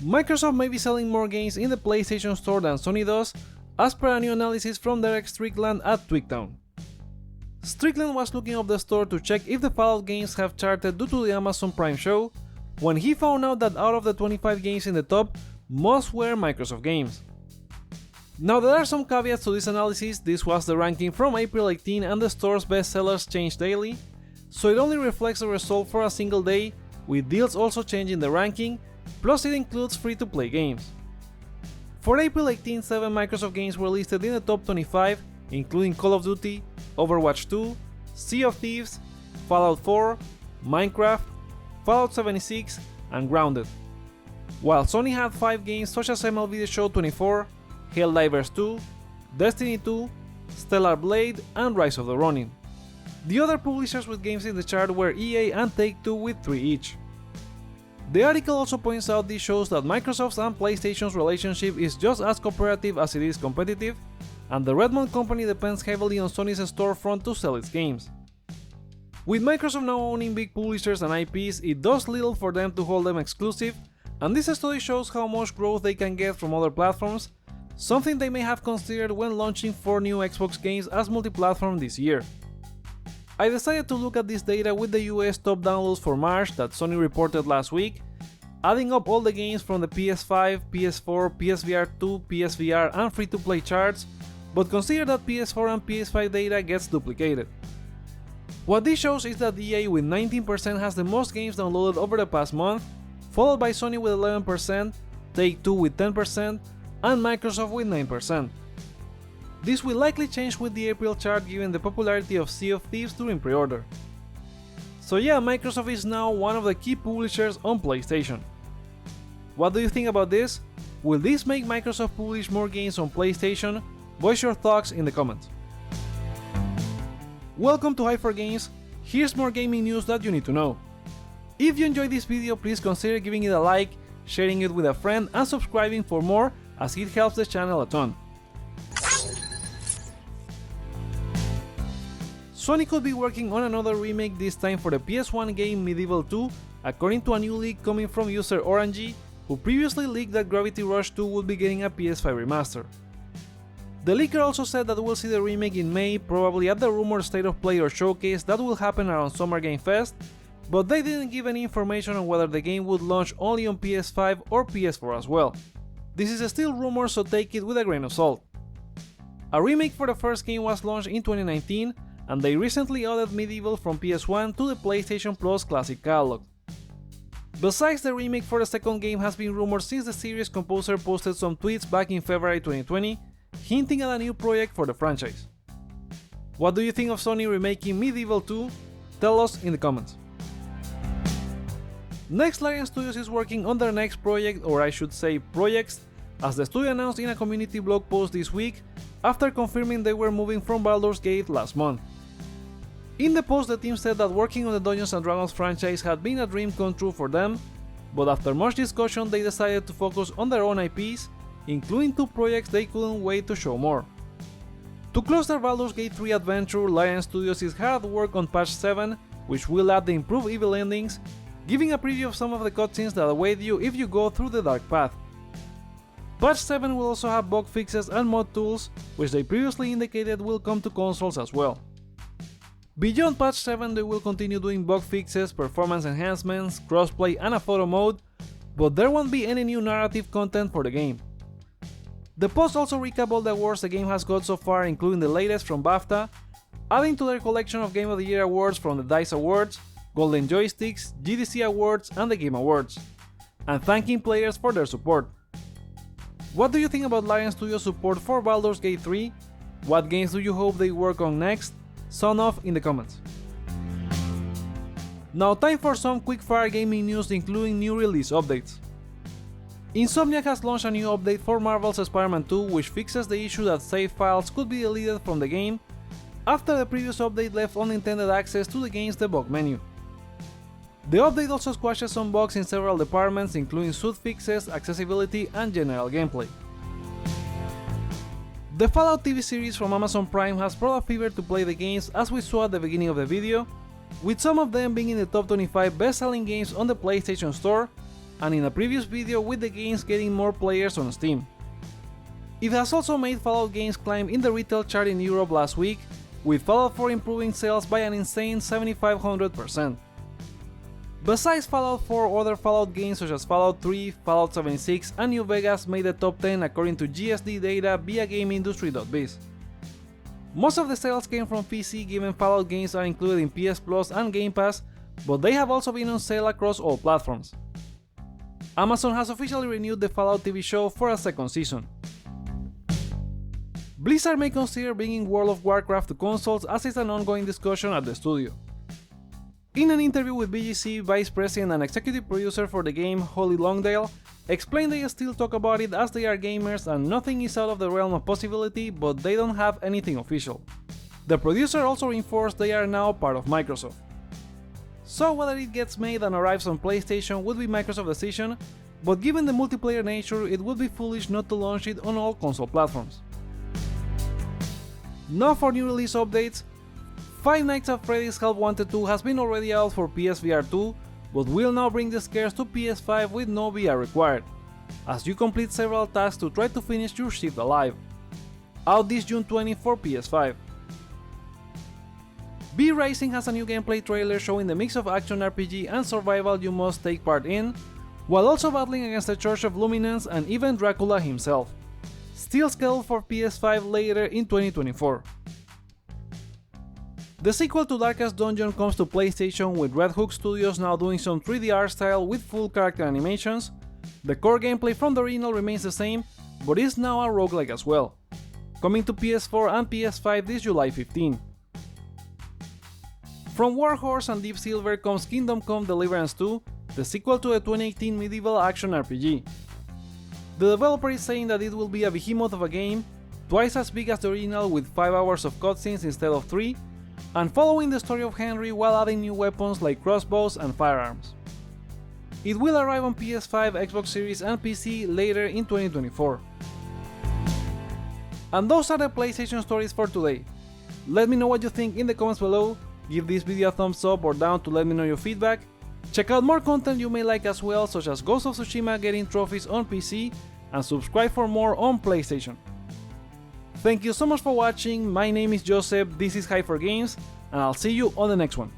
Microsoft may be selling more games in the PlayStation Store than Sony does, as per a new analysis from Derek Strickland at Twigtown. Strickland was looking up the store to check if the Fallout games have charted due to the Amazon Prime show, when he found out that out of the 25 games in the top, most were Microsoft games. Now there are some caveats to this analysis. This was the ranking from April 18 and the store's bestsellers change daily, so it only reflects the result for a single day, with deals also changing the ranking, plus it includes free-to-play games. For April 18, 7 Microsoft games were listed in the top 25, including Call of Duty, Overwatch 2, Sea of Thieves, Fallout 4, Minecraft, Fallout 76, and Grounded. While Sony had 5 games such as MLB The Show 24, Helldivers 2, Destiny 2, Stellar Blade, and Rise of the Ronin. The other publishers with games in the chart were EA and Take-Two with 3 each. The article also points out this shows that Microsoft's and PlayStation's relationship is just as cooperative as it is competitive, and the Redmond company depends heavily on Sony's storefront to sell its games. With Microsoft now owning big publishers and IPs, it does little for them to hold them exclusive, and this study shows how much growth they can get from other platforms, something they may have considered when launching 4 new Xbox games as multi-platform this year. I decided to look at this data with the US top downloads for March that Sony reported last week, adding up all the games from the PS5, PS4, PSVR 2, PSVR and free-to-play charts, but consider that PS4 and PS5 data gets duplicated. What this shows is that EA with 19% has the most games downloaded over the past month, followed by Sony with 11%, Take-Two with 10%, and Microsoft with 9%. This will likely change with the April chart given the popularity of Sea of Thieves during pre-order. So yeah, Microsoft is now one of the key publishers on PlayStation. What do you think about this? Will this make Microsoft publish more games on PlayStation? Voice your thoughts in the comments. Welcome to Hype for Games. Here's more gaming news that you need to know. If you enjoyed this video, please consider giving it a like, sharing it with a friend and subscribing for more, as it helps the channel a ton. Sony could be working on another remake, this time for the PS1 game MediEvil 2, according to a new leak coming from user Orange, who previously leaked that Gravity Rush 2 would be getting a PS5 remaster. The leaker also said that we'll see the remake in May, probably at the rumored State of Play or showcase that will happen around Summer Game Fest, but they didn't give any information on whether the game would launch only on PS5 or PS4 as well. This is still rumor, so take it with a grain of salt. A remake for the first game was launched in 2019, and they recently added MediEvil from PS1 to the PlayStation Plus Classic catalog. Besides, the remake for the second game has been rumored since the series composer posted some tweets back in February 2020, hinting at a new project for the franchise. What do you think of Sony remaking MediEvil 2? Tell us in the comments. Next, Larian Studios is working on their next project, or I should say projects, as the studio announced in a community blog post this week, after confirming they were moving from Baldur's Gate last month. In the post, the team said that working on the Dungeons & Dragons franchise had been a dream come true for them, but after much discussion they decided to focus on their own IPs, including 2 projects they couldn't wait to show more. To close their Baldur's Gate 3 adventure, Larian Studios is hard at work on patch 7, which will add the improved evil endings, giving a preview of some of the cutscenes that await you if you go through the dark path. Patch 7 will also have bug fixes and mod tools, which they previously indicated will come to consoles as well. Beyond patch 7, they will continue doing bug fixes, performance enhancements, crossplay and a photo mode, but there won't be any new narrative content for the game. The post also recapped all the awards the game has got so far, including the latest from BAFTA, adding to their collection of Game of the Year awards from the DICE Awards, Golden Joysticks, GDC Awards and the Game Awards, and thanking players for their support. What do you think about Larian Studios' support for Baldur's Gate 3? What games do you hope they work on next? Sound off in the comments. Now time for some quick-fire gaming news, including new release updates. Insomniac has launched a new update for Marvel's Spider-Man 2, which fixes the issue that save files could be deleted from the game after the previous update left unintended access to the game's debug menu. The update also squashes some bugs in several departments, including suit fixes, accessibility and general gameplay. The Fallout TV series from Amazon Prime has brought a fever to play the games, as we saw at the beginning of the video, with some of them being in the top 25 best-selling games on the PlayStation Store, and in a previous video with the games getting more players on Steam. It has also made Fallout games climb in the retail chart in Europe last week, with Fallout 4 improving sales by an insane 7,500%. Besides Fallout 4, other Fallout games such as Fallout 3, Fallout 76 and New Vegas made the top 10 according to GSD data via GameIndustry.biz. Most of the sales came from PC given Fallout games are included in PS Plus and Game Pass, but they have also been on sale across all platforms. Amazon has officially renewed the Fallout TV show for a second season. Blizzard may consider bringing World of Warcraft to consoles as it's an ongoing discussion at the studio. In an interview with BGC, Vice President and Executive Producer for the game, Holly Longdale, explained they still talk about it as they are gamers and nothing is out of the realm of possibility, but they don't have anything official. The producer also reinforced they are now part of Microsoft. So whether it gets made and arrives on PlayStation would be Microsoft's decision, but given the multiplayer nature it would be foolish not to launch it on all console platforms. Now for new release updates. Five Nights at Freddy's Help Wanted 2 has been already out for PSVR 2, but will now bring the scares to PS5 with no VR required, as you complete several tasks to try to finish your shift alive. Out this June 20 for PS5. Ryzen has a new gameplay trailer showing the mix of action RPG and survival you must take part in, while also battling against the Church of Luminance and even Dracula himself. Still scheduled for PS5 later in 2024. The sequel to Darkest Dungeon comes to PlayStation with Red Hook Studios now doing some 3D art style with full character animations. The core gameplay from the original remains the same, but is now a roguelike as well. Coming to PS4 and PS5 this July 15. From Warhorse and Deep Silver comes Kingdom Come Deliverance 2, the sequel to the 2018 medieval action RPG. The developer is saying that it will be a behemoth of a game, twice as big as the original with 5 hours of cutscenes instead of 3, and following the story of Henry while adding new weapons like crossbows and firearms. It will arrive on PS5, Xbox Series and PC later in 2024. And those are the PlayStation stories for today. Let me know what you think in the comments below, give this video a thumbs up or down to let me know your feedback. Check out more content you may like as well, such as Ghost of Tsushima getting trophies on PC, and subscribe for more on PlayStation. Thank you so much for watching, my name is Joseph, this is Hyper Games, and I'll see you on the next one.